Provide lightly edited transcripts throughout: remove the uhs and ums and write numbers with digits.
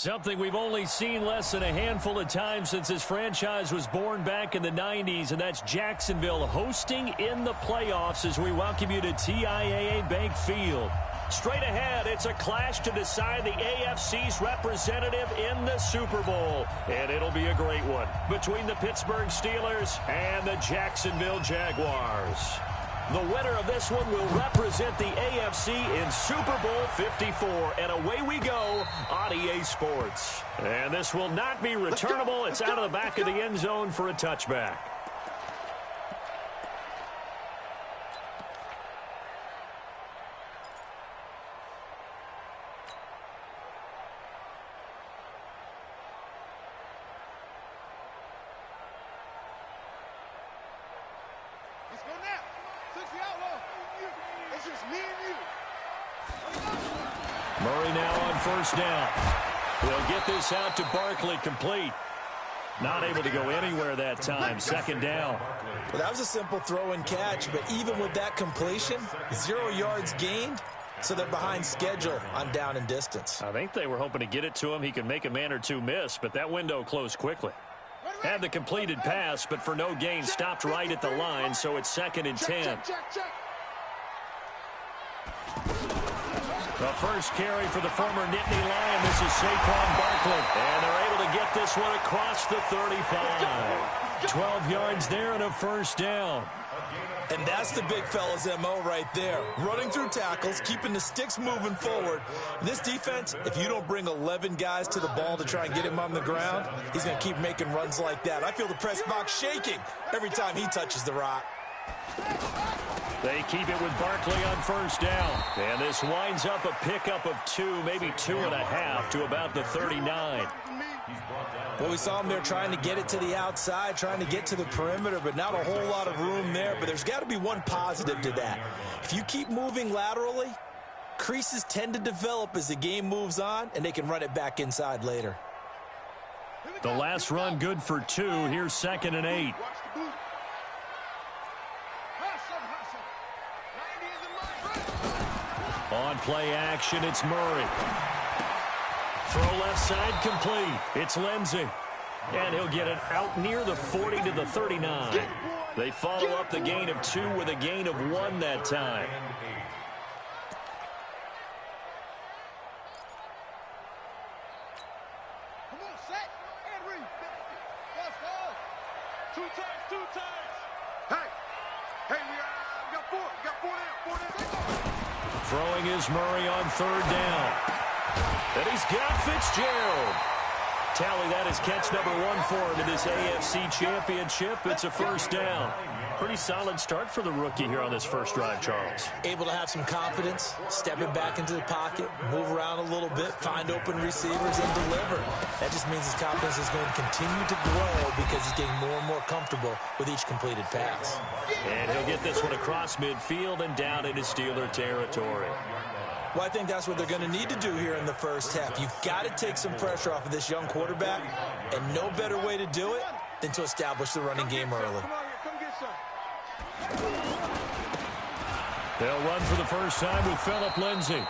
Something we've only seen less than a handful of times since this franchise was born back in the 90s, and that's Jacksonville hosting in the playoffs as we welcome you to TIAA Bank Field. Straight ahead, it's a clash to decide the AFC's representative in the Super Bowl. And it'll be a great one between the Pittsburgh Steelers and the Jacksonville Jaguars. The winner of this one will represent the AFC in Super Bowl 54. And away we go on EA Sports. And this will not be returnable. It's out of the back of the end zone for a touchback. Murray now on first down. They'll get this out to Barkley, complete. Not able to go anywhere that time. Second down. Well, that was a simple throw and catch, but even with that completion, 0 yards gained, so they're behind schedule on down and distance. I think they were hoping to get it to him. He could make a man or two miss, but that window closed quickly. Had the completed pass, but for no gain, stopped right at the line, so it's 2nd and 10. The first carry for the former Nittany Lion. This is Saquon Barkley. And they're able to get this one across the 35. 12 yards there and a first down. And that's the big fella's MO right there. Running through tackles, keeping the sticks moving forward. This defense, if you don't bring 11 guys to the ball to try and get him on the ground, he's going to keep making runs like that. I feel the press box shaking every time he touches the rock. They keep it with Barkley on first down. And this winds up a pickup of 2, maybe 2.5 to about the 39. Well, we saw him there trying to get it to the outside, trying to get to the perimeter, but not a whole lot of room there. But there's got to be one positive to that. If you keep moving laterally, creases tend to develop as the game moves on, and they can run it back inside later. The last run good for 2. Here's 2nd and 8. On play action, it's Murray. Throw left side complete. It's Lindsey. And he'll get it out near the 40 to the 39. They follow up the gain of 2 with a gain of 1 that time. Come on, set and read. Let's go. 2 times. Hey, we got 4. We got 4 there. Throwing is Murray on 3rd down. And he's got Fitzgerald. Tally that is catch number 1 for him in this AFC Championship. It's a first down. Pretty solid start for the rookie here on this first drive, Charles. Able to have some confidence, stepping back into the pocket, move around a little bit, find open receivers, and deliver. That just means his confidence is going to continue to grow because he's getting more and more comfortable with each completed pass. And he'll get this one across midfield and down into Steeler territory. Well, I think that's what they're going to need to do here in the first half. You've got to take some pressure off of this young quarterback, and no better way to do it than to establish the running game early. They'll run for the first time with Phillip Lindsay.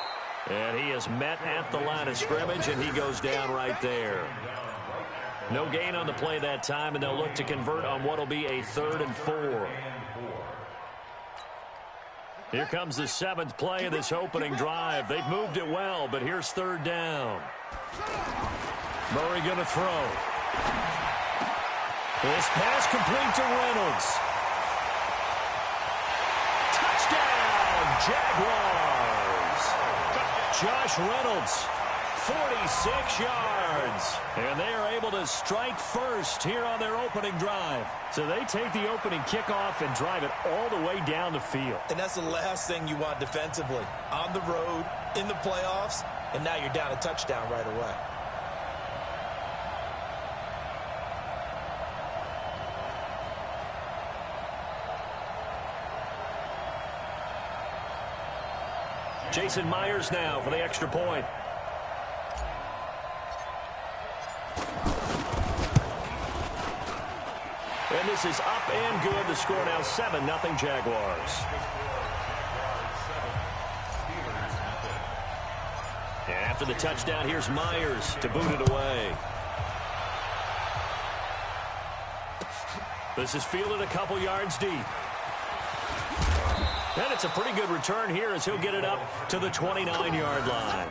And he is met at the line of scrimmage, and he goes down right there. No gain on the play that time, and they'll look to convert on what will be a 3rd and 4. Here comes the 7th play of this opening drive. They've moved it well, but here's 3rd down. Murray going to throw. This pass complete to Reynolds. Jaguars. Josh Reynolds, 46 yards. And they are able to strike first here on their opening drive. So they take the opening kickoff and drive it all the way down the field. And that's the last thing you want defensively. On the road, in the playoffs, and now you're down a touchdown right away. Jason Myers now for the extra point. And this is up and good. The score now 7-0 Jaguars. After the touchdown, here's Myers to boot it away. This is fielded a couple yards deep. And it's a pretty good return here as he'll get it up to the 29-yard line.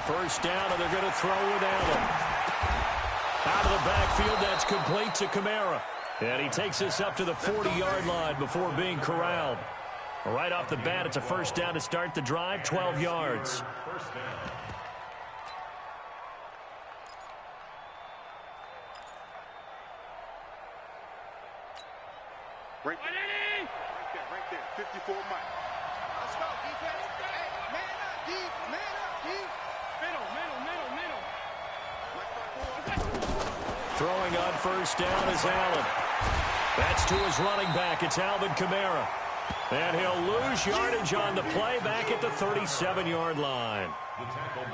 First down, and they're going to throw with Allen. Out of the backfield, that's complete to Kamara. And he takes this up to the 40-yard line before being corralled. Right off the bat, it's a first down to start the drive, 12 yards. Right there, 54 Mike. Let's go, defense. Hey, man up, deep, man up, deep. Middle. Throwing on first down is Allen. That's to his running back. It's Alvin Kamara. And he'll lose yardage on the play back at the 37-yard line.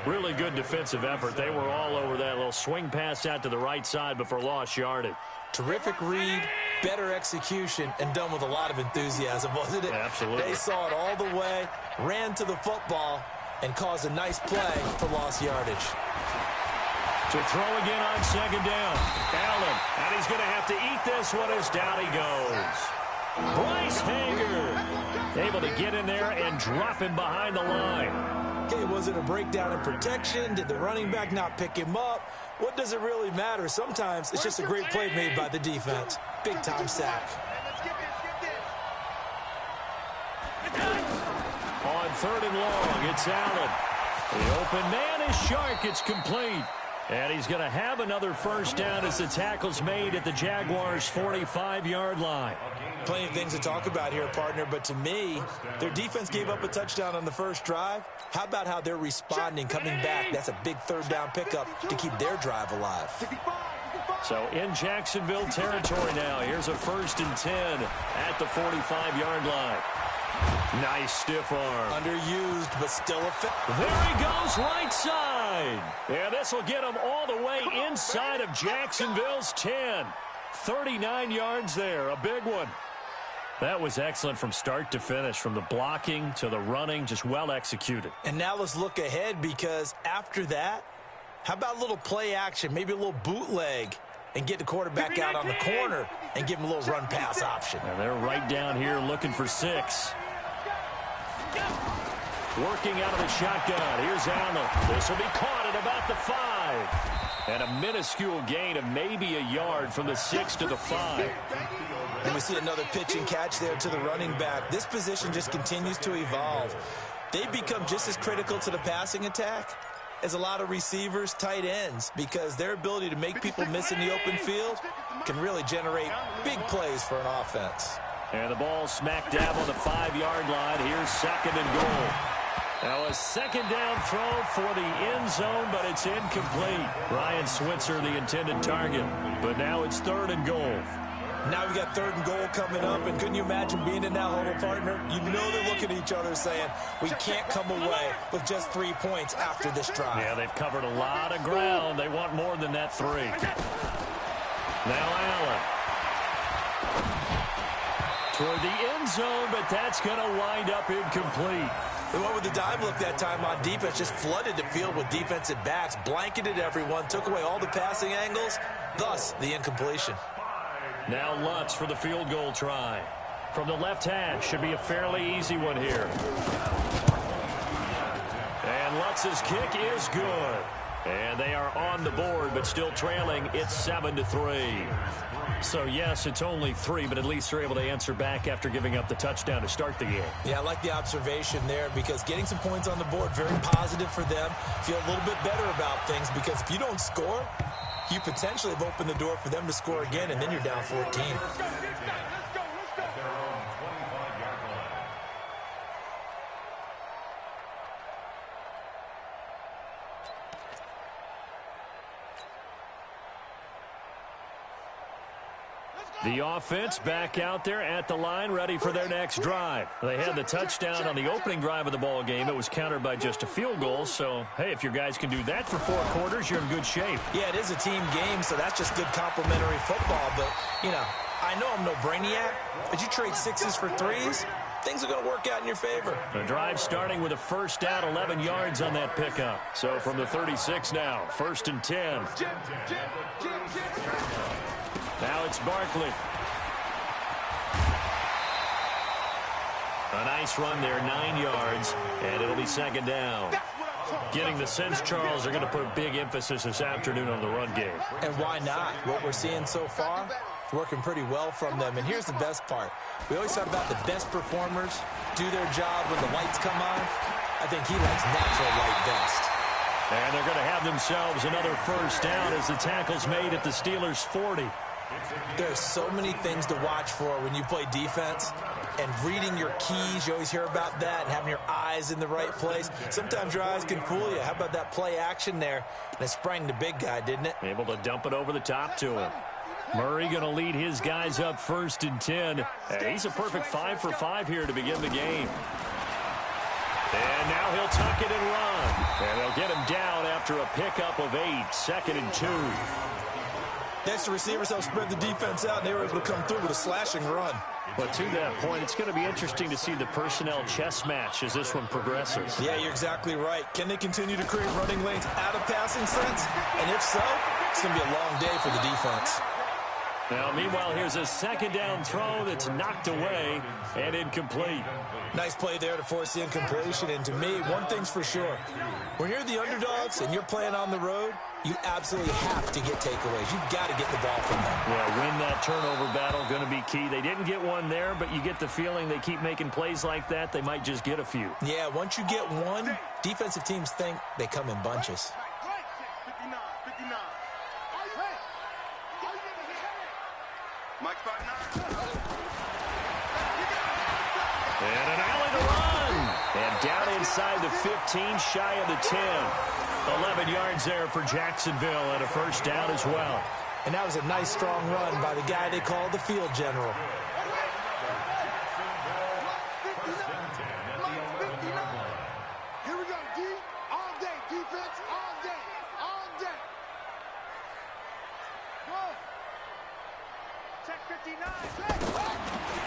Really good defensive effort. They were all over that little swing pass out to the right side before lost yardage. Terrific read, better execution, and done with a lot of enthusiasm, wasn't it? Absolutely. They saw it all the way, ran to the football, and caused a nice play for lost yardage. To throw again on second down. Allen, and he's going to have to eat this one as down he goes. Bryce Hager able to get in there and drop him behind the line. Okay, was it a breakdown in protection? Did the running back not pick him up? What does it really matter? Sometimes it's just a great play made by the defense. Big-time sack. On third and long, it's Allen. The open man is Shark. It's complete. And he's going to have another first down as the tackle's made at the Jaguars' 45-yard line. Plenty of things to talk about here, partner, but to me, their defense gave up a touchdown on the first drive. How about how they're responding, coming back? That's a big third down pickup to keep their drive alive. So in Jacksonville territory now, here's a 1st and 10 at the 45-yard line. Nice stiff arm. Underused, but still effective. There he goes, right side. Yeah, this will get him all the way inside of Jacksonville's 10. 39 yards there, a big one. That was excellent from start to finish, from the blocking to the running, just well executed. And now let's look ahead, because after that, how about a little play action, maybe a little bootleg, and get the quarterback out on the corner and give him a little run-pass option. And they're right down here looking for 6. Working out of the shotgun. Here's Allen. This will be caught at about the 5. And a minuscule gain of maybe a yard from the 6 to the 5. And we see another pitch and catch there to the running back. This position just continues to evolve. They become just as critical to the passing attack as a lot of receivers, tight ends, because their ability to make people miss in the open field can really generate big plays for an offense. And the ball smack dab on the 5-yard line. Here's 2nd and goal. Now a second down throw for the end zone, but it's incomplete. Ryan Switzer, the intended target. But now it's 3rd and goal. Now we got 3rd and goal coming up, and couldn't you imagine being in that huddle, partner? You know they're looking at each other saying, we can't come away with just 3 points after this drive. Yeah, they've covered a lot of ground. They want more than that 3. Now Allen. Toward the end zone, but that's going to wind up incomplete. They went with the dime look that time on defense, just flooded the field with defensive backs, blanketed everyone, took away all the passing angles, thus the incompletion. Now Lutz for the field goal try. From the left hash, should be a fairly easy one here. And Lutz's kick is good. And they are on the board, but still trailing. It's 7-3. So, yes, it's only 3, but at least they're able to answer back after giving up the touchdown to start the game. Yeah, I like the observation there, because getting some points on the board, very positive for them. Feel a little bit better about things, because if you don't score, you potentially have opened the door for them to score again, and then you're down 14. The offense back out there at the line, ready for their next drive. They had the touchdown on the opening drive of the ball game. It was countered by just a field goal. So, hey, if your guys can do that for 4 quarters, you're in good shape. Yeah, it is a team game, so that's just good complimentary football. But, you know, I know I'm no brainiac, but you trade 6s for 3s, things are going to work out in your favor. The drive starting with a first down, 11 yards on that pickup. So from the 36 now, 1st and 10. Now it's Barkley. A nice run there, 9 yards, and it'll be 2nd down. Getting the sense, Charles, are going to put a big emphasis this afternoon on the run game. And why not? What we're seeing so far, working pretty well from them. And here's the best part. We always talk about the best performers do their job when the lights come on. I think he likes natural light best. And they're going to have themselves another first down as the tackle's made at the Steelers' 40. There's so many things to watch for when you play defense. And reading your keys, you always hear about that, and having your eyes in the right place. Sometimes your eyes can fool you. How about that play action there? And it sprang the big guy, didn't it? Able to dump it over the top to him. Murray going to lead his guys up 1st and 10. He's a perfect 5 for 5 here to begin the game. And now he'll tuck it and run. And they'll get him down after a pickup of 8, 2nd and 2. Next, the receivers help spread the defense out, and they were able to come through with a slashing run. But to that point, it's going to be interesting to see the personnel chess match as this one progresses. Yeah, you're exactly right. Can they continue to create running lanes out of passing sets? And if so, it's going to be a long day for the defense. Now, meanwhile, here's a 2nd down throw that's knocked away and incomplete. Nice play there to force the incompletion. And to me, one thing's for sure. When you're the underdogs and you're playing on the road, you absolutely have to get takeaways. You've got to get the ball from them. Yeah, win that turnover battle, going to be key. They didn't get one there, but you get the feeling they keep making plays like that, they might just get a few. Yeah, once you get one, defensive teams think they come in bunches. And an alley to run. And down inside the 15, shy of the 10. 11 yards there for Jacksonville and a first down as well. And that was a nice, strong run by the guy they call the field general. Here we go, D. All day, defense, all day, all day. Go. Check 59.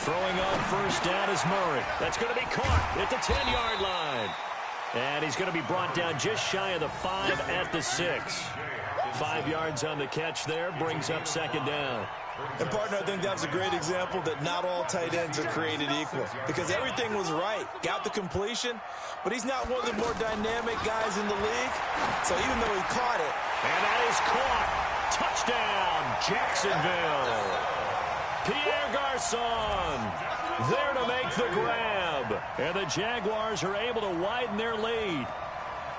Throwing on first down is Murray. That's going to be caught at the 10-yard line. And he's going to be brought down just shy of the 5 at the 6. 5 yards on the catch there, brings up 2nd down. And, partner, I think that was a great example that not all tight ends are created equal. Because everything was right. Got the completion, but he's not one of the more dynamic guys in the league. So even though he caught it. And that is caught. Touchdown, Jacksonville. Pierre Garçon there to make the grab. And the Jaguars are able to widen their lead.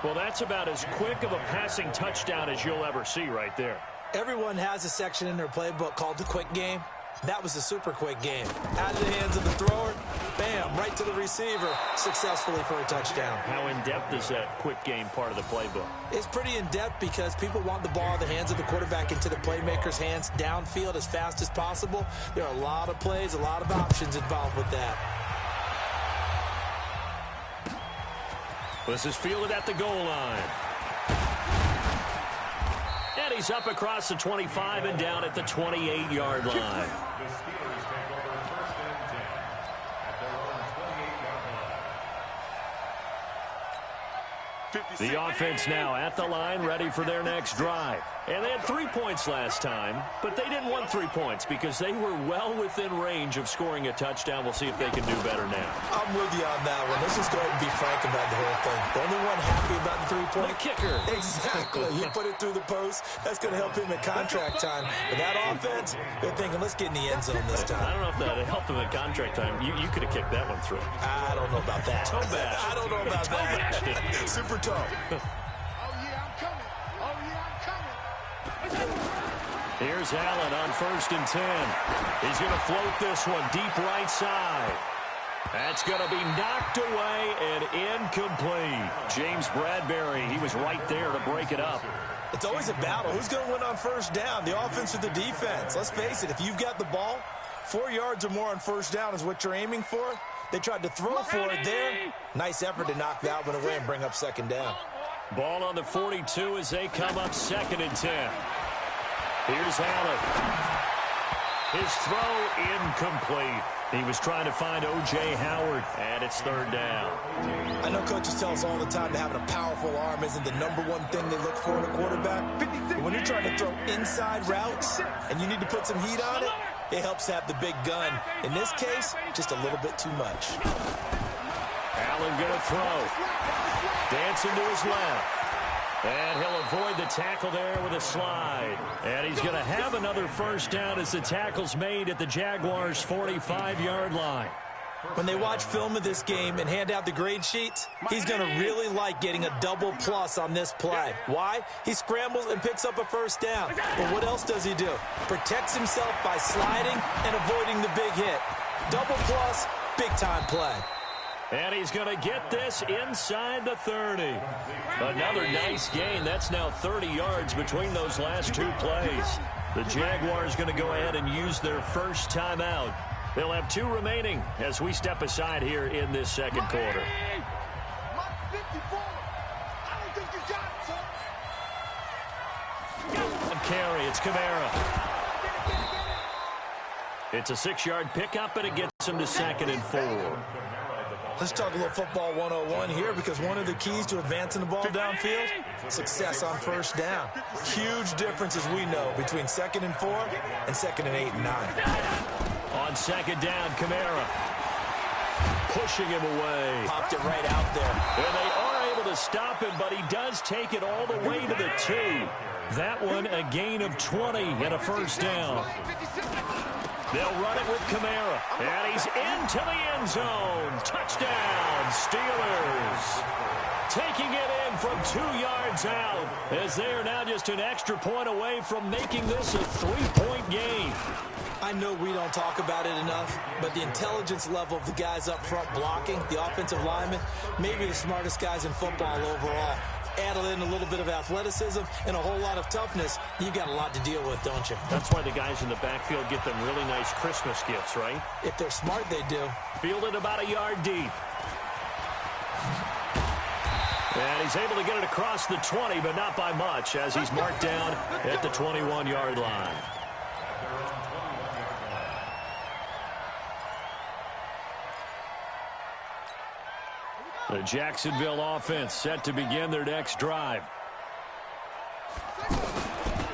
Well, that's about as quick of a passing touchdown as you'll ever see right there. Everyone has a section in their playbook called the quick game. That was a super quick game. Out of the hands of the thrower, bam, right to the receiver, successfully for a touchdown. How in-depth is that quick game part of the playbook? It's pretty in-depth because people want the ball in the hands of the quarterback into the playmaker's hands downfield as fast as possible. There are a lot of plays, a lot of options involved with that. This is fielded at the goal line. And he's up across the 25 and down at the 28-yard line. The offense now at the line, ready for their next drive. And they had 3 points last time, but they didn't want 3 points because they were well within range of scoring a touchdown. We'll see if they can do better now. I'm with you on that one. Let's just go ahead and be frank about the whole thing. The only one happy about the 3-point. The kicker. Exactly. He put it through the post. That's going to help him at contract time. But that offense, they're thinking, let's get in the end zone this time. I don't know if that helped him at contract time. You could have kicked that one through. I don't know about that. Toe bash. I don't know about that. Super toe. Oh, yeah, I'm coming. Oh, yeah, I'm coming. Here's Allen on 1st and 10. He's going to float this one deep right side. That's going to be knocked away and incomplete. James Bradbury, he was right there to break it up. It's always a battle. Who's going to win on first down, the offense or the defense? Let's face it, if you've got the ball, 4 yards or more on first down is what you're aiming for. They tried to throw for it there. Nice effort to knock that one away and bring up second down. Ball on the 42 as they come up 2nd and 10. Here's Allen. His throw incomplete. He was trying to find O.J. Howard, and it's 3rd down. I know coaches tell us all the time that having a powerful arm isn't the #1 thing they look for in a quarterback. But when you're trying to throw inside routes and you need to put some heat on it, it helps to have the big gun. In this case, just a little bit too much. Allen going to throw. Dancing to his left. And he'll avoid the tackle there with a slide. And he's going to have another first down as the tackle's made at the Jaguars' 45-yard line. When they watch film of this game and hand out the grade sheets, he's going to really like getting a double plus on this play. Why? He scrambles and picks up a first down. But what else does he do? Protects himself by sliding and avoiding the big hit. Double plus, big-time play. And he's going to get this inside the 30. Another nice gain. That's now 30 yards between those last 2 plays. The Jaguars going to go ahead and use their first timeout. They'll have 2 remaining as we step aside here in this second quarter. Carry, it's Kamara. It's a 6-yard pickup, and it gets him to 2nd and 4. Let's talk a little football 101 here, because one of the keys to advancing the ball downfield, success on first down. Huge difference, as we know, between 2nd and 4 and 2nd and 8 and 9. On 2nd down, Kamara pushing him away. Popped it right out there. And they are able to stop him, but he does take it all the way to the 2. That one a gain of 20 and a first down. They'll run it with Kamara. And he's into the end zone. Touchdown, Steelers. Taking it in from 2 yards out, as they are now just an extra point away from making this a 3-point game. I know we don't talk about it enough, but the intelligence level of the guys up front blocking, the offensive linemen, maybe the smartest guys in football overall. Add in a little bit of athleticism and a whole lot of toughness, you've got a lot to deal with, don't you? That's why the guys in the backfield get them really nice Christmas gifts, right? If they're smart, they do. Fielded about a yard deep. And he's able to get it across the 20, but not by much, as he's marked down at the 21-yard line. The Jacksonville offense set to begin their next drive.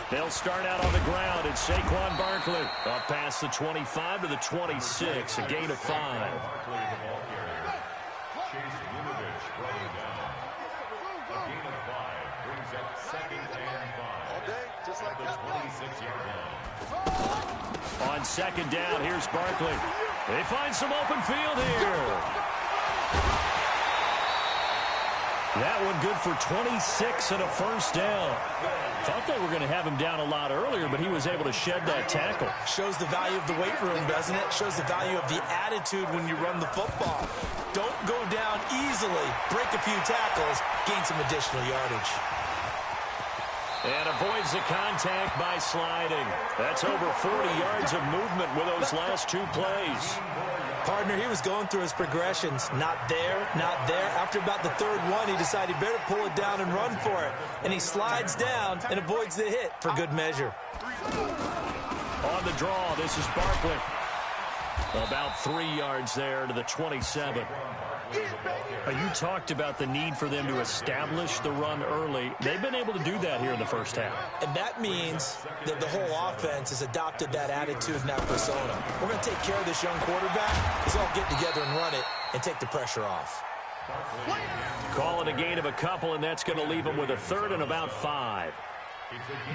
They'll start out on the ground. It's Saquon Barkley up past the 25 to the 26, a gain of 5. On 2nd down, here's Barkley. They find some open field here. That one good for 26 and a first down. Thought they were going to have him down a lot earlier, but he was able to shed that tackle. Shows the value of the weight room, doesn't it? Shows the value of the attitude when you run the football. Don't go down easily. Break a few tackles. Gain some additional yardage. And avoids the contact by sliding. That's over 40 yards of movement with those last 2 plays. Partner, he was going through his progressions. Not there, not there. After about the 3rd one, he decided better pull it down and run for it. And he slides down and avoids the hit for good measure. On the draw, this is Barkley. About 3 yards there to the 27. You talked about the need for them to establish the run early. They've been able to do that here in the first half. And that means that the whole offense has adopted that attitude and that persona. We're going to take care of this young quarterback. Let's all get together and run it and take the pressure off. Call it a gain of a couple, and that's going to leave them with a 3rd and about 5.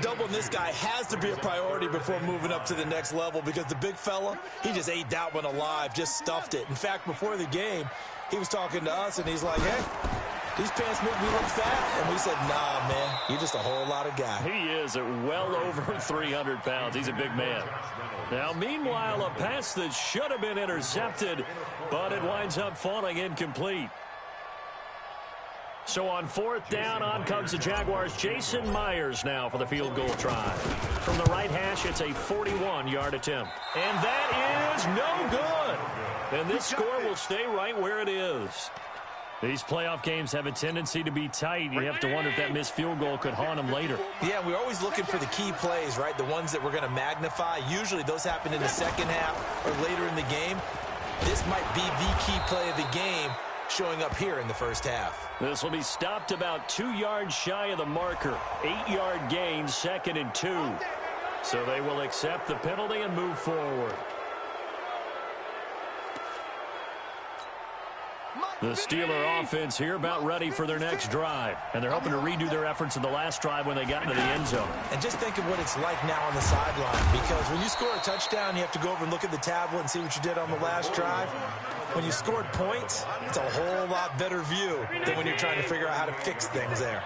Doubling this guy has to be a priority before moving up to the next level, because the big fella, he just ate that one alive, just stuffed it. In fact, before the game, he was talking to us, and he's like, hey, these pants make me look fat. And we said, nah, man, you're just a whole lot of guy. He is at well over 300 pounds. He's a big man. Now, meanwhile, a pass that should have been intercepted, but it winds up falling incomplete. So on 4th down, on comes the Jaguars' Jason Myers now for the field goal try. From the right hash, it's a 41-yard attempt. And that is no good. And this score will stay right where it is. These playoff games have a tendency to be tight. You have to wonder if that missed field goal could haunt them later. Yeah, we're always looking for the key plays, right? The ones that we're going to magnify. Usually those happen in the second half or later in the game. This might be the key play of the game showing up here in the first half. This will be stopped about 2 yards shy of the marker. 8-yard gain, 2nd and 2. So they will accept the penalty and move forward. The Steeler offense here about ready for their next drive. And they're hoping to redo their efforts in the last drive when they got into the end zone. And just think of what it's like now on the sideline. Because when you score a touchdown, you have to go over and look at the tablet and see what you did on the last drive. When you scored points, it's a whole lot better view than when you're trying to figure out how to fix things there.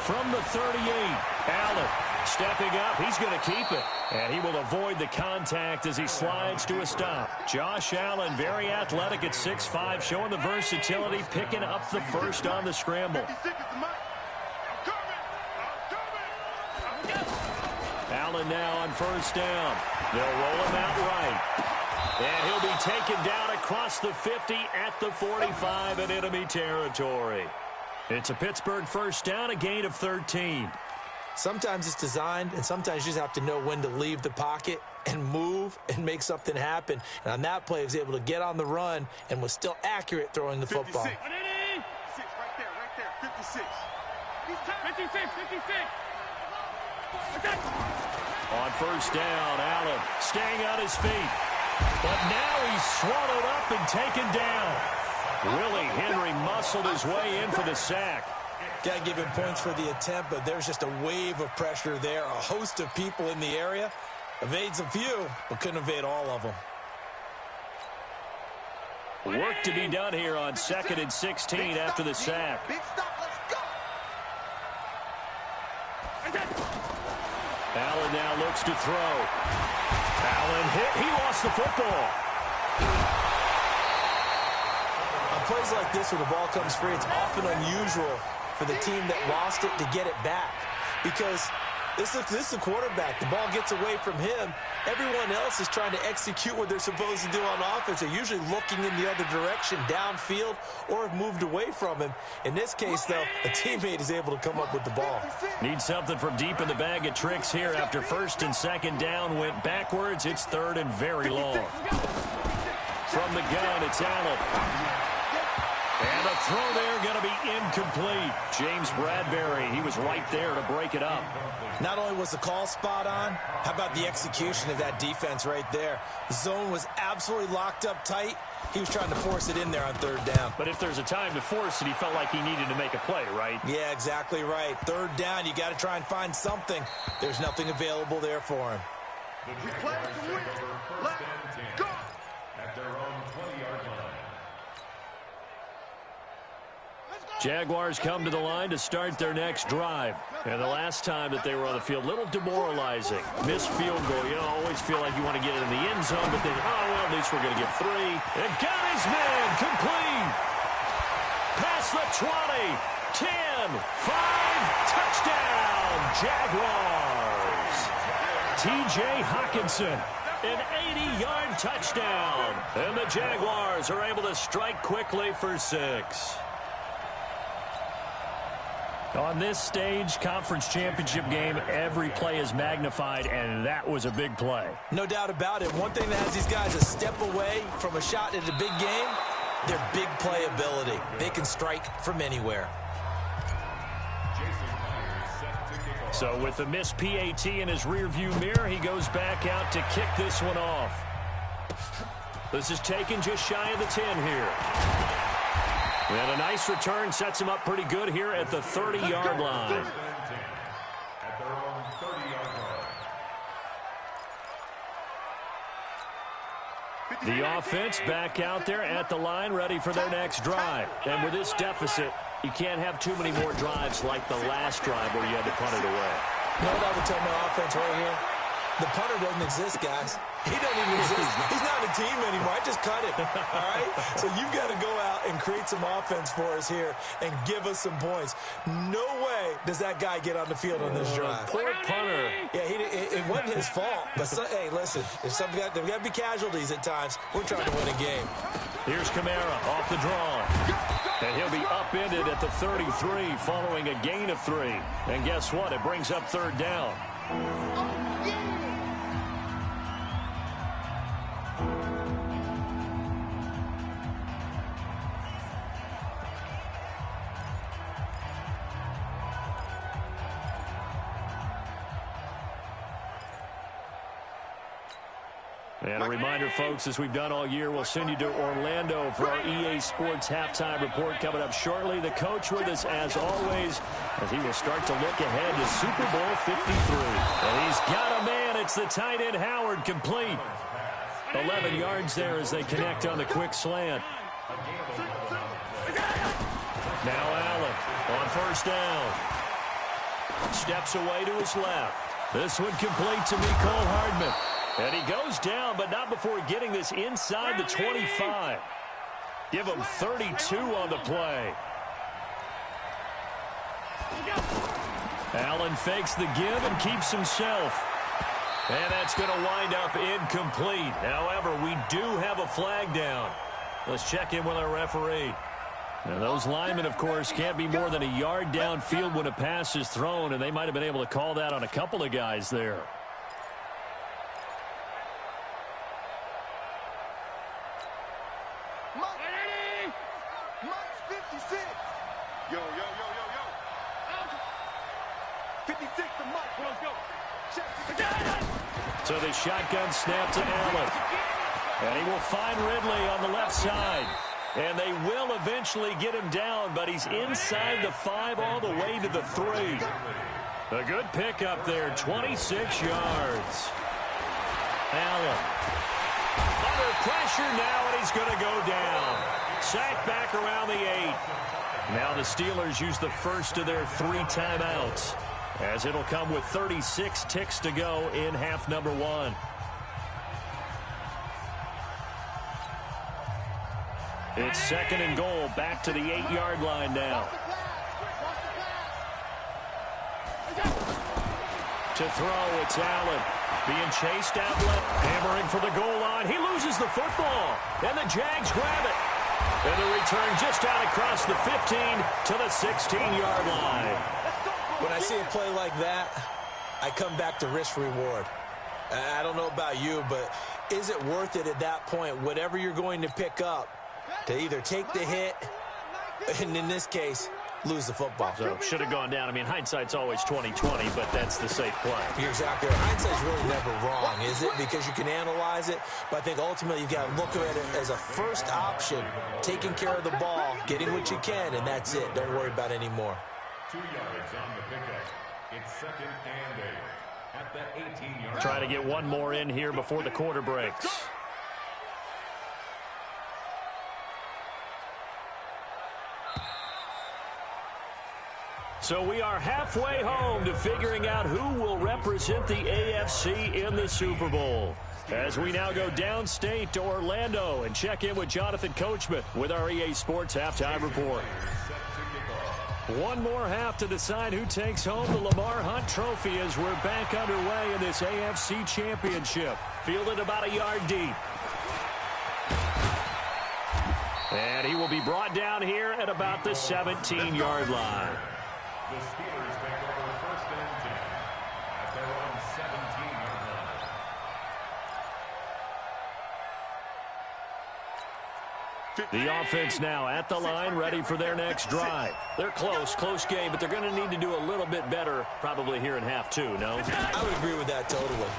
From the 38, Allen stepping up. He's going to keep it. And he will avoid the contact as he slides to a stop. Josh Allen, very athletic at 6'5", showing the versatility, picking up the first on the scramble. Allen now on 1st down. They'll roll him out right. And he'll be taken down across the 50 at the 45 in enemy territory. It's a Pittsburgh 1st down, a gain of 13. Sometimes it's designed, and sometimes you just have to know when to leave the pocket and move and make something happen. And on that play, he was able to get on the run and was still accurate throwing the football. 56. Right there. 56. 56. On 1st down, Allen staying on his feet. But now he's swallowed up and taken down. Willie Henry muscled his way in for the sack. Got to give him points for the attempt, but there's just a wave of pressure there. A host of people in the area. Evades a few, but couldn't evade all of them. Work to be done here on 2nd and 16 after the sack. Big stop, let's go. Allen now looks to throw. Allen hit. He lost the football. On plays like this where the ball comes free, it's often unusual for the team that lost it to get it back. Because this is the quarterback. The ball gets away from him. Everyone else is trying to execute what they're supposed to do on offense. They're usually looking in the other direction, downfield, or have moved away from him. In this case, though, a teammate is able to come up with the ball. Need something from deep in the bag of tricks here after 1st and 2nd down went backwards. It's 3rd and very long. From the gun, it's Allen. And the throw there going to be incomplete. James Bradbury, he was right there to break it up. Not only was the call spot on, how about the execution of that defense right there? The zone was absolutely locked up tight. He was trying to force it in there on 3rd down. But if there's a time to force it, he felt like he needed to make a play, right? Yeah, exactly right. 3rd down, you got to try and find something. There's nothing available there for him. We play to win. Let's go. At their own 20-yard line. Jaguars come to the line to start their next drive. And the last time that they were on the field, a little demoralizing. Missed field goal. You always feel like you want to get it in the end zone, but then, oh, well, at least we're going to get 3. And got his man complete. Past the 20, 10, 5, touchdown, Jaguars. T.J. Hockenson, an 80-yard touchdown. And the Jaguars are able to strike quickly for 6. On this stage, conference championship game, every play is magnified, and that was a big play. No doubt about it. One thing that has these guys a step away from a shot at a big game, their big play ability. They can strike from anywhere. So with the missed PAT in his rearview mirror, he goes back out to kick this one off. This is taken just shy of the 10 here. And a nice return sets him up pretty good here at the 30-yard line. At their own 30-yard line. The offense back out there at the line, ready for their next drive. And with this deficit, you can't have too many more drives like the last drive where you had to punt it away. You know what I would tell my offense right here? The punter doesn't exist, guys. He doesn't even exist. He's not a team anymore. I just cut him, all right? So you've got to go out and create some offense for us here and give us some points. No way does that guy get on the field on this drive. Poor punter. Yeah, it wasn't his fault. But, hey, listen, there's got to be casualties at times. We're trying to win a game. Here's Kamara off the draw. And he'll be upended at the 33 following a gain of 3. And guess what? It brings up third down. And a reminder, folks, as we've done all year, we'll send you to Orlando for our EA Sports halftime report coming up shortly. The coach with us, as always, as he will start to look ahead to Super Bowl 53. And he's got a man. It's the tight end, Howard, complete. 11 yards there as they connect on the quick slant. Now Allen on first down. Steps away to his left. This one complete to Mecole Hardman. And he goes down, but not before getting this inside the 25. Give him 32 on the play. Allen fakes the give and keeps himself. And that's going to wind up incomplete. However, we do have a flag down. Let's check in with our referee. And those linemen, of course, can't be more than a yard downfield when a pass is thrown, and they might have been able to call that on a couple of guys there. Yo. 56 to Mike. Let's go. So the shotgun snap to Allen. And he will find Ridley on the left side. And they will eventually get him down, but he's inside the 5 all the way to the 3. A good pickup there, 26 yards. Allen. Under pressure now, and he's going to go down. Sacked back around the 8. Now the Steelers use the first of their 3 timeouts, as it'll come with 36 ticks to go in half number 1. It's 2nd and goal, back to the 8-yard line now. To throw, it's Allen. Being chased out left, hammering for the goal line. He loses the football, and the Jags grab it. And the return just out across the 15 to the 16-yard line. When I see a play like that, I come back to risk-reward. I don't know about you, but is it worth it at that point, whatever you're going to pick up, to either take the hit, and in this case, lose the football? So should have gone down. I mean, hindsight's always 20/20, but that's the safe play. You're exactly right. Hindsight's really never wrong, is it? Because you can analyze it, but I think ultimately you've got to look at it as a first option, taking care of the ball, getting what you can, and that's it. Don't worry about it anymore. 2 yards on the pickup. It's 2nd and 8 at the 18-yard. Try to get one more in here before the quarter breaks. So we are halfway home to figuring out who will represent the AFC in the Super Bowl, as we now go downstate to Orlando and check in with Jonathan Coachman with our EA Sports halftime report. One more half to decide who takes home the Lamar Hunt Trophy as we're back underway in this AFC Championship. Fielded about a yard deep. And he will be brought down here at about the 17-yard line. The Steelers take over 1st and 10 at their own 17-yard line. The offense now at the line, ready for their next drive. They're close game, but they're going to need to do a little bit better probably here in half 2, no? I would agree with that totally.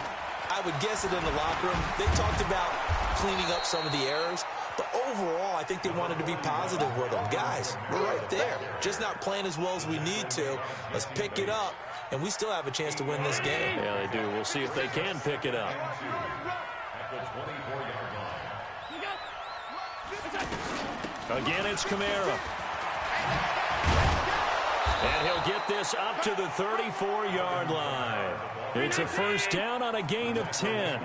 I would guess it in the locker room. They talked about cleaning up some of the errors, but overall, I think they wanted to be positive with them. Guys, we're right there. Just not playing as well as we need to. Let's pick it up, and we still have a chance to win this game. Yeah, they do. We'll see if they can pick it up. At the 24-yard line. Again, it's Kamara. And he'll get this up to the 34-yard line. It's a first down on a gain of 10.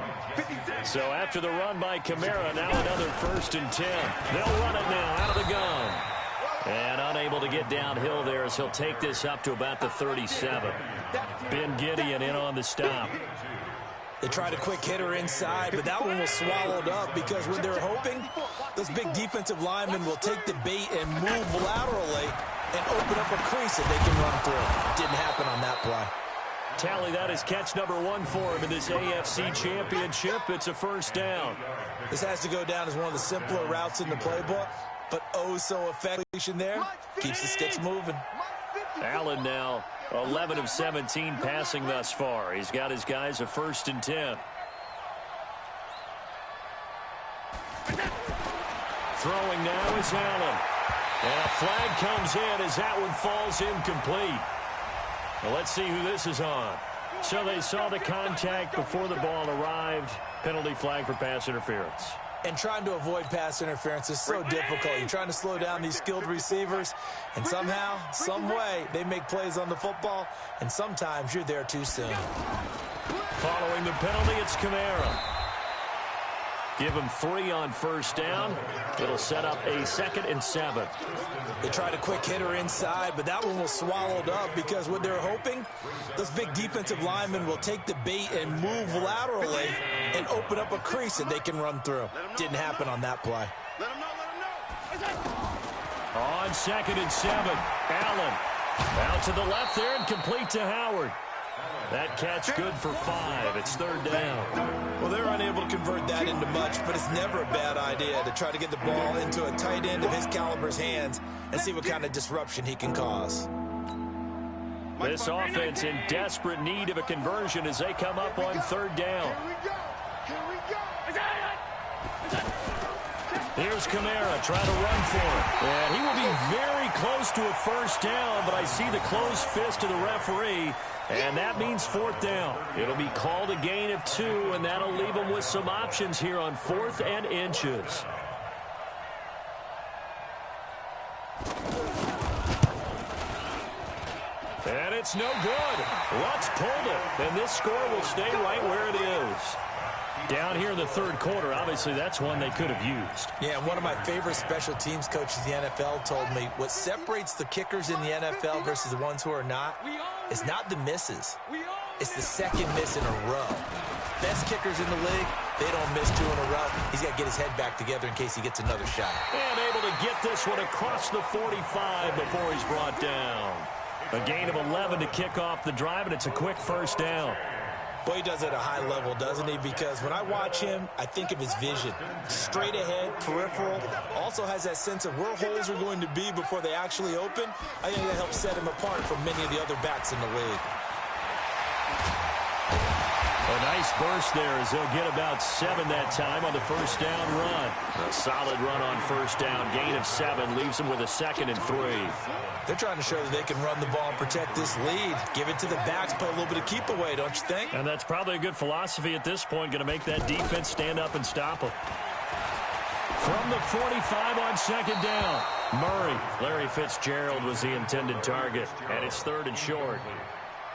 So after the run by Kamara, now another 1st and 10. They'll run it now out of the gun. And unable to get downhill there as he'll take this up to about the 37. Ben Gideon in on the stop. They tried a quick hitter inside, but that one was swallowed up because when they're hoping, those big defensive linemen will take the bait and move laterally and open up a crease that they can run through. Didn't happen on that play. Tally, that is catch number 1 for him in this AFC Championship. It's a first down. This has to go down as one of the simpler routes in the playbook, but oh so effective there. Keeps the sticks moving. Allen now 11 of 17 passing thus far. He's got his guys a 1st and 10. Throwing now is Allen. And a flag comes in as that one falls incomplete. Well, let's see who this is on. So they saw the contact before the ball arrived. Penalty flag for pass interference. And trying to avoid pass interference is so difficult. You're trying to slow down these skilled receivers, and somehow, some way, they make plays on the football, and sometimes you're there too soon. Following the penalty, it's Kamara. Give him 3 on first down. It'll set up a 2nd and 7. They tried a quick hitter inside, but that one was swallowed up because what they're hoping, those big defensive linemen will take the bait and move laterally and open up a crease that they can run through. Didn't happen on that play. On 2nd and 7, Allen. Out to the left there and complete to Howard. That catch good for 5. It's 3rd down. Well, they're unable to convert that into much, but it's never a bad idea to try to get the ball into a tight end of his caliber's hands and see what kind of disruption he can cause. This offense in desperate need of a conversion as they come up on 3rd down. Here's Kamara trying to run for it. And he will be very close to a first down, but I see the closed fist of the referee, and that means 4th down. It'll be called a gain of 2, and that'll leave them with some options here on 4th and inches. And it's no good. Lutz pulled it, and this score will stay right where it is. Down here in the 3rd quarter, obviously that's one they could have used. Yeah, one of my favorite special teams coaches in the NFL told me what separates the kickers in the NFL versus the ones who are not is not the misses. It's the 2nd miss in a row. Best kickers in the league, they don't miss 2 in a row. He's got to get his head back together in case he gets another shot. And able to get this one across the 45 before he's brought down. A gain of 11 to kick off the drive, and it's a quick first down. Boy, he does it at a high level, doesn't he? Because when I watch him, I think of his vision. Straight ahead, peripheral. Also has that sense of where holes are going to be before they actually open. I think that helps set him apart from many of the other backs in the league. A nice burst there as they'll get about 7 that time on the first down run. A solid run on first down. Gain of 7 leaves them with a 2nd and 3. They're trying to show that they can run the ball and protect this lead. Give it to the backs, play a little bit of keep away, don't you think? And that's probably a good philosophy at this point. Going to make that defense stand up and stop them. From the 45 on 2nd down. Murray. Larry Fitzgerald was the intended target. And it's 3rd and short.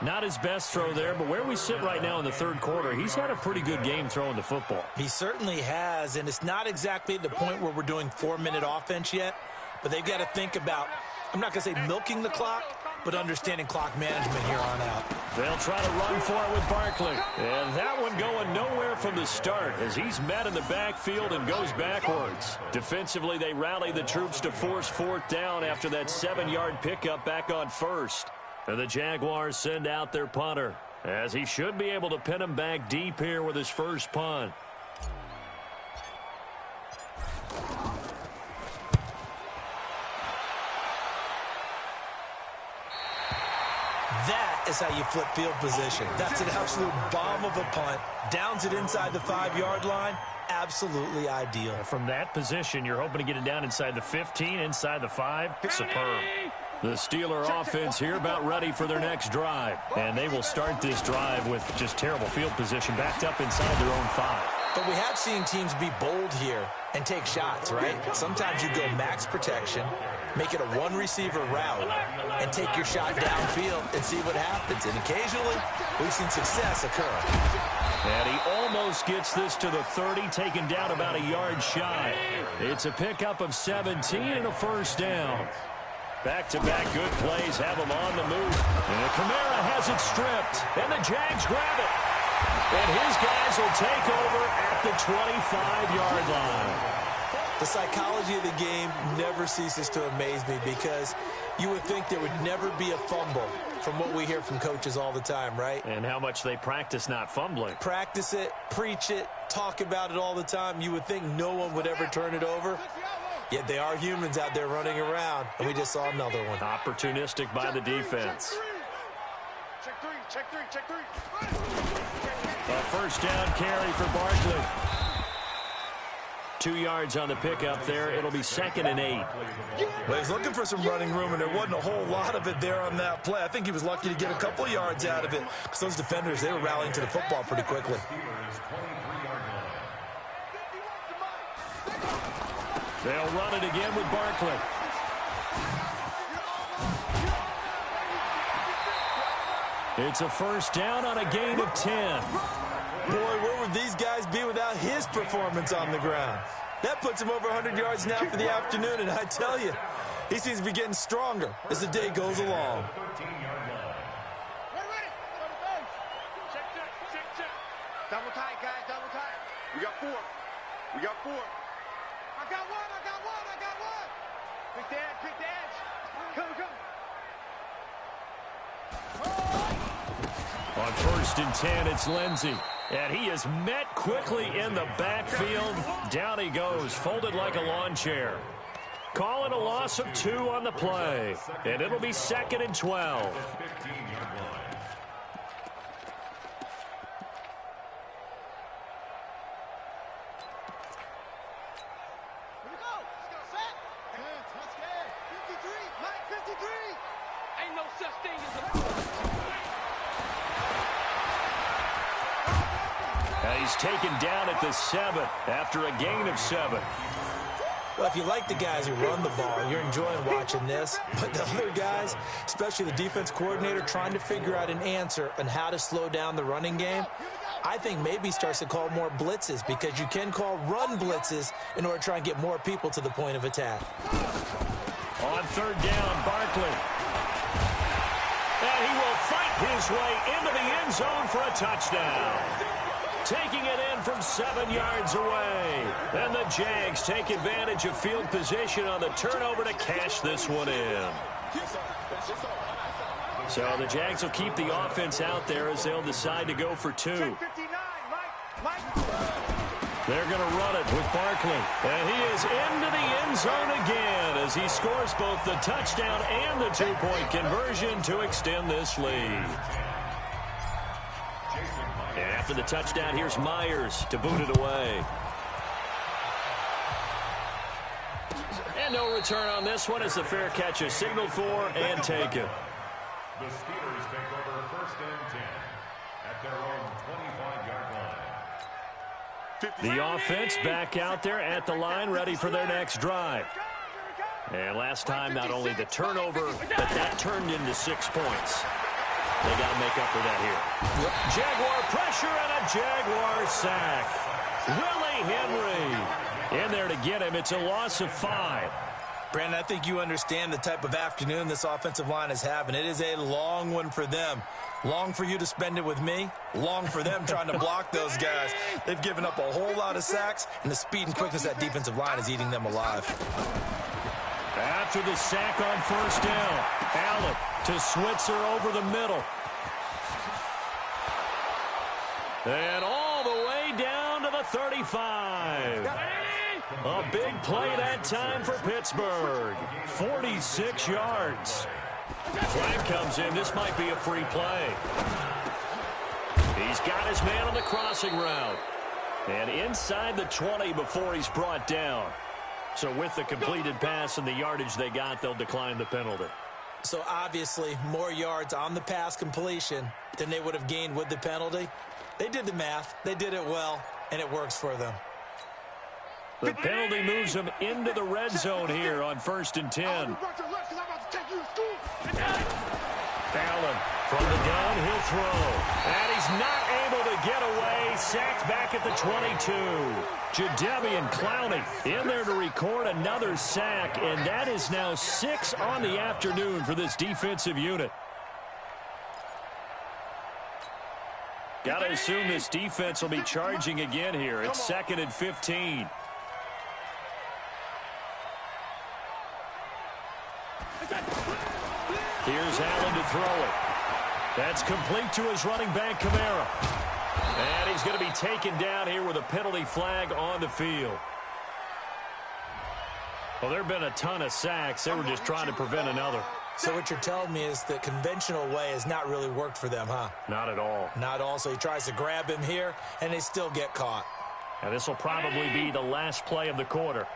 Not his best throw there, but where we sit right now in the 3rd quarter, he's had a pretty good game throwing the football. He certainly has, and it's not exactly the point where we're doing 4-minute offense yet, but they've got to think about, I'm not going to say milking the clock, but understanding clock management here on out. They'll try to run for it with Barkley. And that one going nowhere from the start as he's met in the backfield and goes backwards. Defensively, they rally the troops to force 4th down after that 7-yard pickup back on 1st. And the Jaguars send out their punter, as he should be able to pin him back deep here with his first punt. That is how you flip field position. That's an absolute bomb of a punt. Downs it inside the 5-yard line. Absolutely ideal. From that position, you're hoping to get it down inside the 15, inside the 5. Superb. The Steeler offense here about ready for their next drive. And they will start this drive with just terrible field position backed up inside their own 5. But we have seen teams be bold here and take shots, right? Sometimes you go max protection, Make it a one-receiver route and take your shot downfield and see what happens. And occasionally, we've seen success occur. And he almost gets this to the 30, taken down about a yard shy. It's a pickup of 17 and a first down. Back-to-back good plays have him on the move. And Kamara has it stripped. And the Jags grab it. And his guys will take over at the 25-yard line. The psychology of the game never ceases to amaze me because you would think there would never be a fumble from what we hear from coaches all the time, right? And how much they practice not fumbling. Practice it, preach it, talk about it all the time. You would think no one would ever turn it over. Yet they are humans out there running around, and we just saw another one. Opportunistic by the defense. Check three. A first down carry for Barkley. 2 yards on the pickup there. It'll be 2nd and 8. Well, he's looking for some running room, and there wasn't a whole lot of it there on that play. I think he was lucky to get a couple of yards out of it because those defenders, they were rallying to the football pretty quickly. They'll run it again with Barkley. It's a first down on a gain of 10. Boy, where would these guys be without his performance on the ground? That puts him over 100 yards now for the afternoon, and I tell you, he seems to be getting stronger as the day goes along. Double tight, guys, double tight. We got four. I got one. Pick the edge. Come. On 1st and 10, it's Lindsey. And he is met quickly in the backfield. Down he goes, folded like a lawn chair. Call it a loss of 2 on the play. And it'll be 2nd and 12. He's taken down at the 7 after a gain of 7. Well, if you like the guys who run the ball, you're enjoying watching this. But the other guys, especially the defense coordinator, trying to figure out an answer on how to slow down the running game, I think maybe starts to call more blitzes because you can call run blitzes in order to try and get more people to the point of attack. On 3rd down, Barkley. And he will fight his way into the end zone for a touchdown. Taking it in from 7 yards away. And the Jags take advantage of field position on the turnover to cash this one in. So the Jags will keep the offense out there as they'll decide to go for 2. They're going to run it with Barkley. And he is into the end zone again as he scores both the touchdown and the 2-point conversion to extend this lead. And after the touchdown, here's Myers to boot it away. And no return on this one as the fair catch is signaled for and taken. The Steelers take over 1st and 10 at their own 25-yard line. The offense back out there at the line, ready for their next drive. And last time, not only the turnover, but that turned into 6 points. They got to make up for that here. Yep. Jaguar pressure and a Jaguar sack. Willie Henry in there to get him. It's a loss of 5. Brandon, I think you understand the type of afternoon this offensive line is having. It is a long one for them. Long for you to spend it with me. Long for them trying to block those guys. They've given up a whole lot of sacks, and the speed and quickness of that defensive line is eating them alive. After the sack on 1st down, Allen to Switzer over the middle. And all the way down to the 35. A big play that time for Pittsburgh. 46 yards. Flag comes in. This might be a free play. He's got his man on the crossing route. And inside the 20 before he's brought down. So with the completed pass and the yardage they got, they'll decline the penalty. So obviously more yards on the pass completion than they would have gained with the penalty. They did the math. They did it well, and it works for them. The penalty moves him into the red zone here on 1st and 10. Allen from the gun, he'll throw. And he's not able to get away. Sacked back at the 22. Jadeveon Clowney in there to record another sack, and that is now 6 on the afternoon for this defensive unit. Got to assume this defense will be charging again here. It's 2nd and 15. Here's Allen to throw it. That's complete to his running back, Kamara. And he's going to be taken down here with a penalty flag on the field. Well, there have been a ton of sacks. They were just trying to prevent another. So what you're telling me is the conventional way has not really worked for them, huh? Not at all. Not at all. So he tries to grab him here, and they still get caught. And this will probably be the last play of the quarter.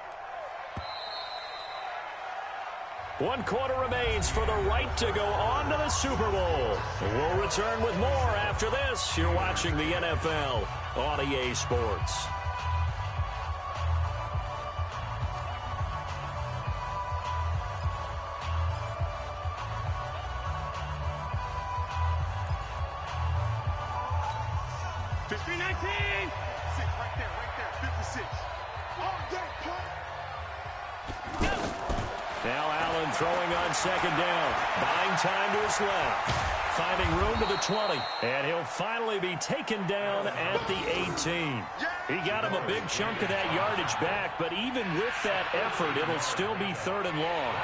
1 quarter remains for the right to go on to the Super Bowl. We'll return with more after this. You're watching the NFL on EA Sports. Now Allen throwing on 2nd down. Buying time to his left. Finding room to the 20. And he'll finally be taken down at the 18. He got him a big chunk of that yardage back, but even with that effort, it'll still be 3rd and long.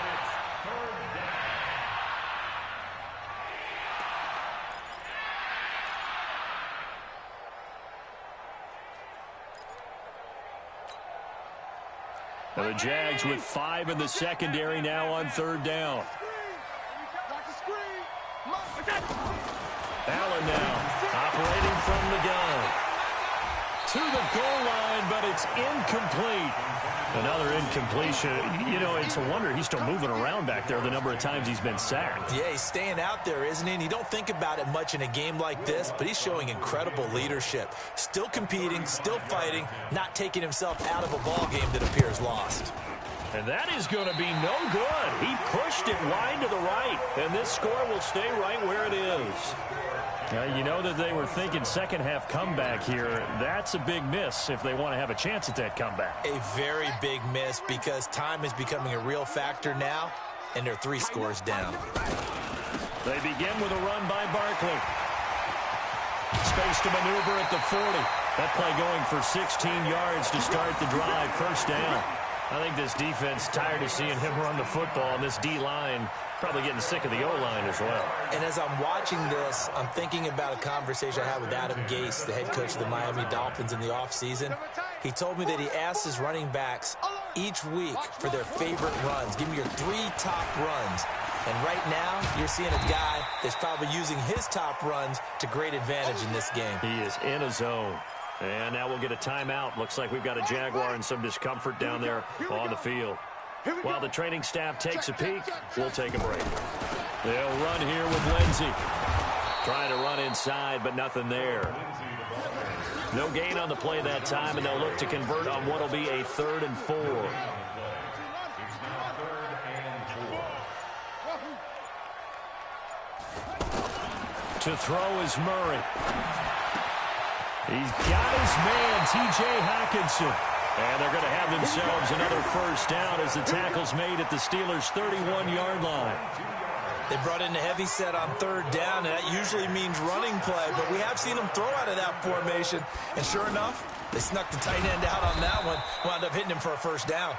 Now the Jags with 5 in the secondary now on 3rd down. Allen now operating from the gun. To the goal line, but it's incomplete. Another incompletion. You know, it's a wonder he's still moving around back there the number of times he's been sacked. Yeah, he's staying out there, isn't he? And you don't think about it much in a game like this, but he's showing incredible leadership. Still competing, still fighting, not taking himself out of a ball game that appears lost. And that is going to be no good. He pushed it wide to the right, and this score will stay right where it is. You know that they were thinking second half comeback here. That's a big miss if they want to have a chance at that comeback. A very big miss because time is becoming a real factor now, and they're 3 scores down. They begin with a run by Barkley. Space to maneuver at the 40. That play going for 16 yards to start the drive. 1st down. I think this defense tired of seeing him run the football, and this D-line probably getting sick of the O-line as well. And as I'm watching this, I'm thinking about a conversation I had with Adam Gase, the head coach of the Miami Dolphins in the offseason. He told me that he asked his running backs each week for their favorite runs. Give me your 3 top runs. And right now, you're seeing a guy that's probably using his top runs to great advantage in this game. He is in a zone. And now we'll get a timeout. Looks like we've got a Jaguar and some discomfort down there on the field. While the training staff takes a peek, we'll take a break. They'll run here with Lindsey. Trying to run inside, but nothing there. No gain on the play that time, and they'll look to convert on what will be a 3rd and 4. To throw is Murray. He's got his man, T.J. Hockenson. And they're going to have themselves another 1st down as the tackle's made at the Steelers' 31-yard line. They brought in a heavy set on 3rd down, and that usually means running play, but we have seen them throw out of that formation. And sure enough, they snuck the tight end out on that one, wound up hitting him for a 1st down.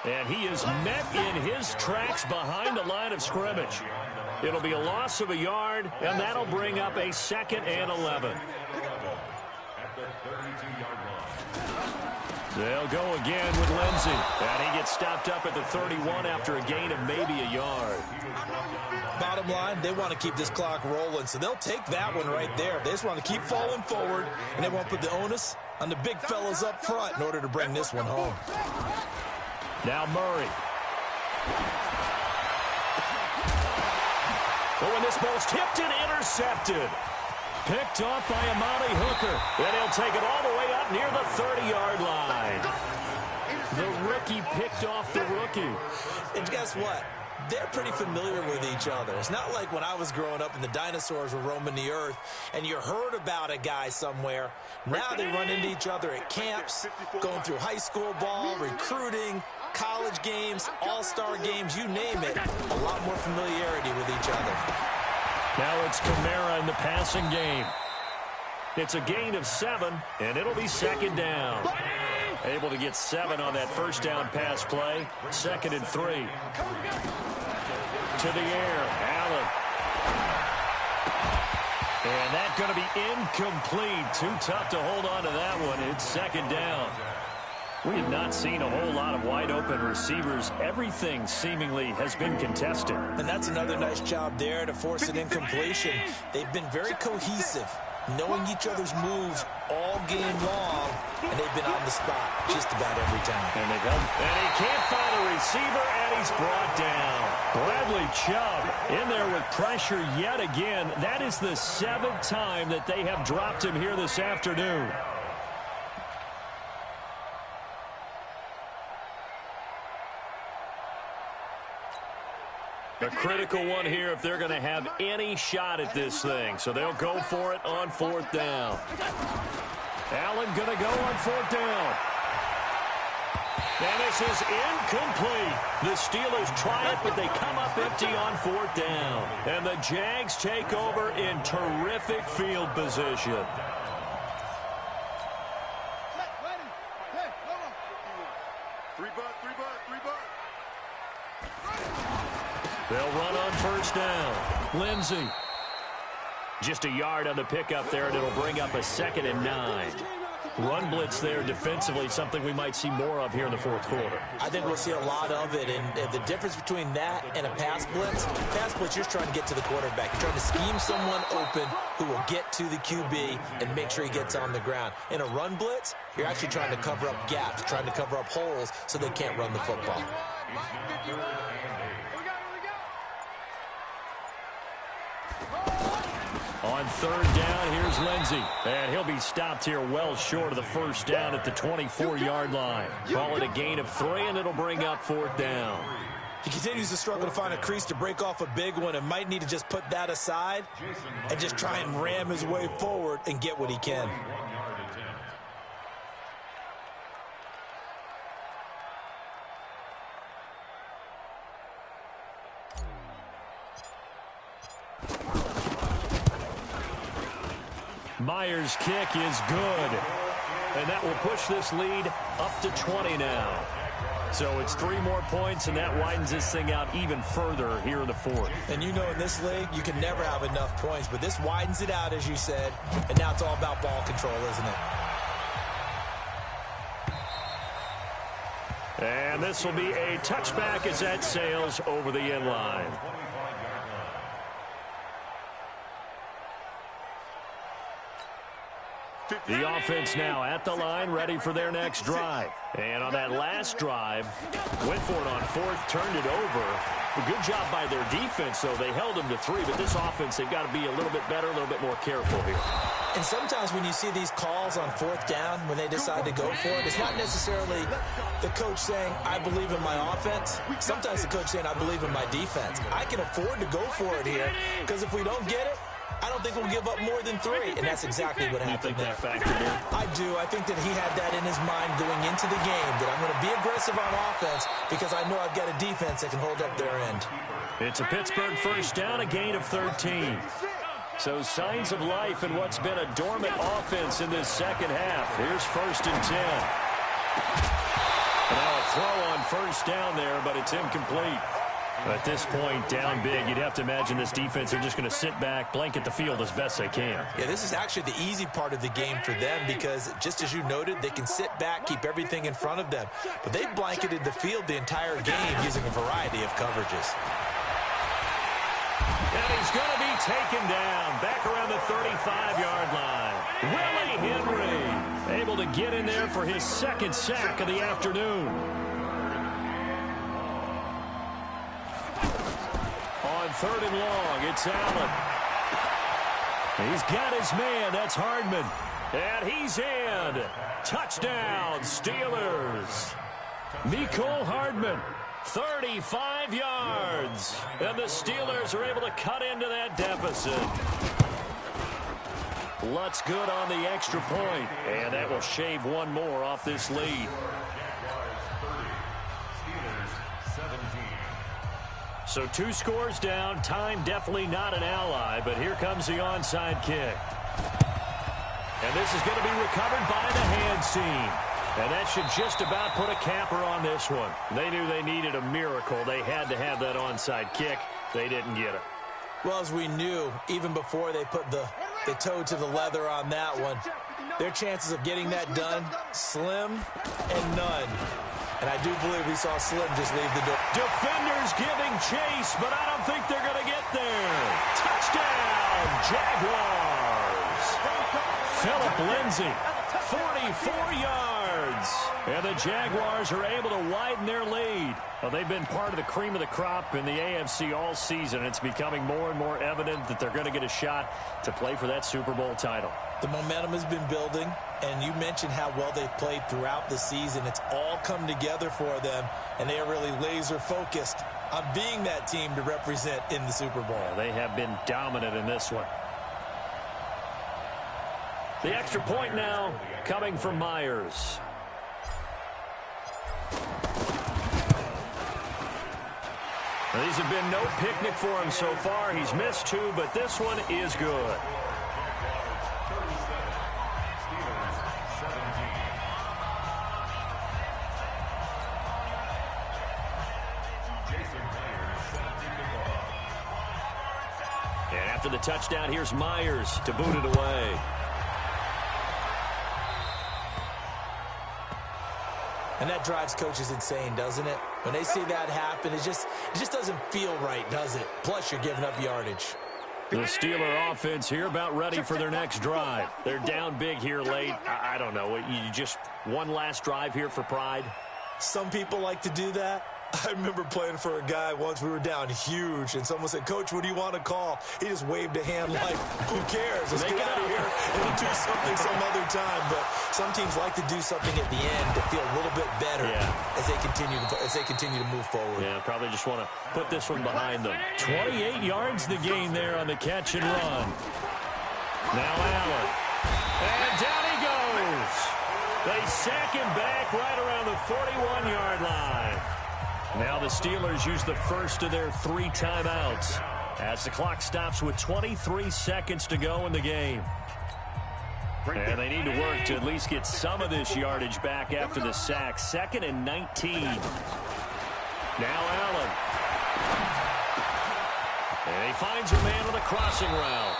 And he is met in his tracks behind the line of scrimmage. It'll be a loss of a yard, and that'll bring up a 2nd and 11. They'll go again with Lindsey. And he gets stopped up at the 31 after a gain of maybe a yard. Bottom line, they want to keep this clock rolling, so they'll take that one right there. They just want to keep falling forward, and they won't put the onus on the big fellas up front in order to bring this one home. Now Murray. Oh, and this ball's tipped and intercepted. Picked off by Amani Hooker. And he'll take it all the way up near the 30-yard line. he picked off the rookie. And guess what? They're pretty familiar with each other. It's not like when I was growing up and the dinosaurs were roaming the earth and you heard about a guy somewhere. Now they run into each other at camps, going through high school ball, recruiting, college games, all-star games, you name it. A lot more familiarity with each other. Now it's Kamara in the passing game. It's a gain of 7, and it'll be second down. Able to get 7 on that first down pass play. 2nd and 3. To the air, Allen. And that's going to be incomplete. Too tough to hold on to that one. It's second down. We have not seen a whole lot of wide-open receivers. Everything seemingly has been contested. And that's another nice job there to force an incompletion. They've been very cohesive, knowing each other's moves all game long, and they've been on the spot just about every time. And they've held, and he can't find a receiver, and he's brought down. Bradley Chubb in there with pressure yet again. That is the 7th time that they have dropped him here this afternoon. A critical one here if they're going to have any shot at this thing. So they'll go for it on 4th down. Allen going to go on 4th down. And this is incomplete. The Steelers try it, but they come up empty on 4th down. And the Jags take over in terrific field position. They'll run on 1st down. Lindsey. Just a yard on the pickup there, and it'll bring up a 2nd and 9. Run blitz there defensively, something we might see more of here in the 4th quarter. I think we'll see a lot of it, and the difference between that and a pass blitz, you're trying to get to the quarterback. You're trying to scheme someone open who will get to the QB and make sure he gets on the ground. In a run blitz, you're actually trying to cover up gaps, trying to cover up holes so they can't run the football. On 3rd down, here's Lindsey. And he'll be stopped here well short of the 1st down at the 24-yard line. Call it a gain of 3, and it'll bring up 4th down. He continues to struggle to find a crease to break off a big one and might need to just put that aside and just try and ram his way forward and get what he can. Myers' kick is good. And that will push this lead up to 20 now. So it's 3 more points, and that widens this thing out even further here in the 4th. And you know in this league, you can never have enough points, but this widens it out, as you said, and now it's all about ball control, isn't it? And this will be a touchback as that sails over the end line. The offense now at the line, ready for their next drive. And on that last drive, went for it on 4th, turned it over. A good job by their defense, though. They held them to 3, but this offense, they've got to be a little bit better, a little bit more careful here. And sometimes when you see these calls on 4th down, when they decide to go for it, it's not necessarily the coach saying, I believe in my offense. Sometimes the coach saying, I believe in my defense. I can afford to go for it here, because if we don't get it, I don't think we'll give up more than 3, and that's exactly what happened there. I do. I think that he had that in his mind going into the game, that I'm going to be aggressive on offense because I know I've got a defense that can hold up their end. It's a Pittsburgh 1st down, a gain of 13. So signs of life in what's been a dormant offense in this 2nd half. Here's 1st and 10. And now a throw on 1st down there, but it's incomplete. At this point, down big, you'd have to imagine this defense are just going to sit back, blanket the field as best they can. Yeah, this is actually the easy part of the game for them because, just as you noted, they can sit back, keep everything in front of them. But they've blanketed the field the entire game using a variety of coverages. And he's going to be taken down back around the 35-yard line. Willie Henry able to get in there for his 2nd sack of the afternoon. On 3rd and long, it's Allen. He's got his man. That's Hardman. And he's in. Touchdown, Steelers. Mecole Hardman, 35 yards. And the Steelers are able to cut into that deficit. Lutz good on the extra point, and that will shave one more off this lead. So 2 scores down. Time definitely not an ally, but here comes the onside kick. And this is going to be recovered by the hands team. And that should just about put a capper on this one. They knew they needed a miracle. They had to have that onside kick. They didn't get it. Well, as we knew, even before they put the toe to the leather on that one, their chances of getting that done, slim and none. And I do believe we saw Slim just leave the door. Defenders giving chase, but I don't think they're going to get there. Touchdown, Jaguars. Phillip Lindsay, 44 yards. And the Jaguars are able to widen their lead. Well, they've been part of the cream of the crop in the AFC all season. It's becoming more and more evident that they're going to get a shot to play for that Super Bowl title. The momentum has been building, and you mentioned how well they've played throughout the season. It's all come together for them, and they are really laser-focused on being that team to represent in the Super Bowl. Yeah, they have been dominant in this one. The extra point now coming from Myers. Now, these have been no picnic for him so far. He's missed 2, but this one is good. And after the touchdown, here's Myers to boot it away. And that drives coaches insane, doesn't it? When they see that happen, it just doesn't feel right, does it? Plus, you're giving up yardage. The Steeler offense here about ready for their next drive. They're down big here late. I don't know. You just one last drive here for pride? Some people like to do that. I remember playing for a guy once. We were down huge, and someone said, "Coach, what do you want to call?" He just waved a hand like, "Who cares? Let's get out of here and do something some other time." But some teams like to do something at the end to feel a little bit better as they continue to move forward. Yeah, probably just want to put this one behind them. 28 yards the gain there on the catch and run. Now Allen. And down he goes. They sack him back right around the 41-yard line. Now the Steelers use the first of their 3 timeouts as the clock stops with 23 seconds to go in the game. And they need to work to at least get some of this yardage back after the sack. 2nd and 19. Now Allen. And he finds a man on the crossing route.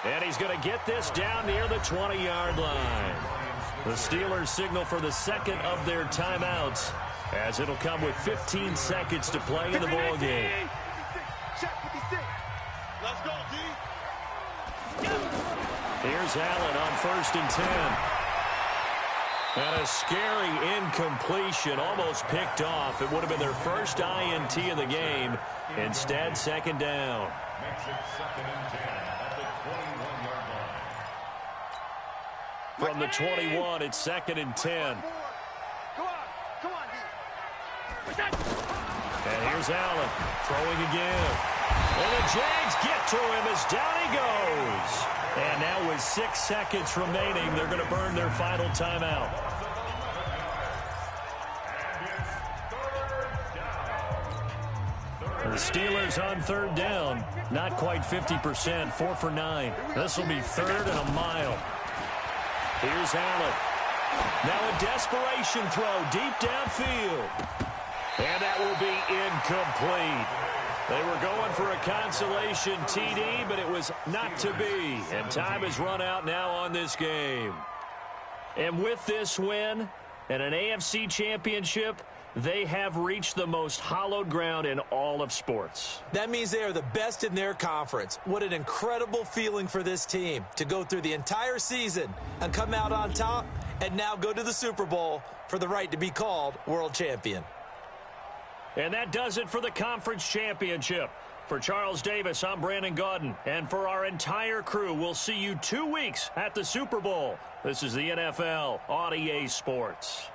And he's going to get this down near the 20-yard line. The Steelers signal for the second of their timeouts, as it'll come with 15 seconds to play in the ball game. Let's go, D. Here's Allen on 1st and 10. And a scary incompletion, almost picked off. It would have been their first INT of the game. Instead, 2nd down. Makes it 2nd and 10 at the 21-yard line. From the 21, it's 2nd and 10. Come on, D. And here's Allen throwing again. And the Jags get to him as down he goes. And now with 6 seconds remaining, they're going to burn their final timeout. The Steelers on 3rd down. Not quite 50%, 4 for 9. This will be 3rd and a mile. Here's Allen. Now a desperation throw deep downfield. And that will be incomplete. They were going for a consolation TD, but it was not to be. And time has run out now on this game. And with this win and an AFC championship, they have reached the most hallowed ground in all of sports. That means they are the best in their conference. What an incredible feeling for this team to go through the entire season and come out on top and now go to the Super Bowl for the right to be called world champion. And that does it for the conference championship. For Charles Davis, I'm Brandon Gaudin. And for our entire crew, we'll see you 2 weeks at the Super Bowl. This is the NFL on EA Sports.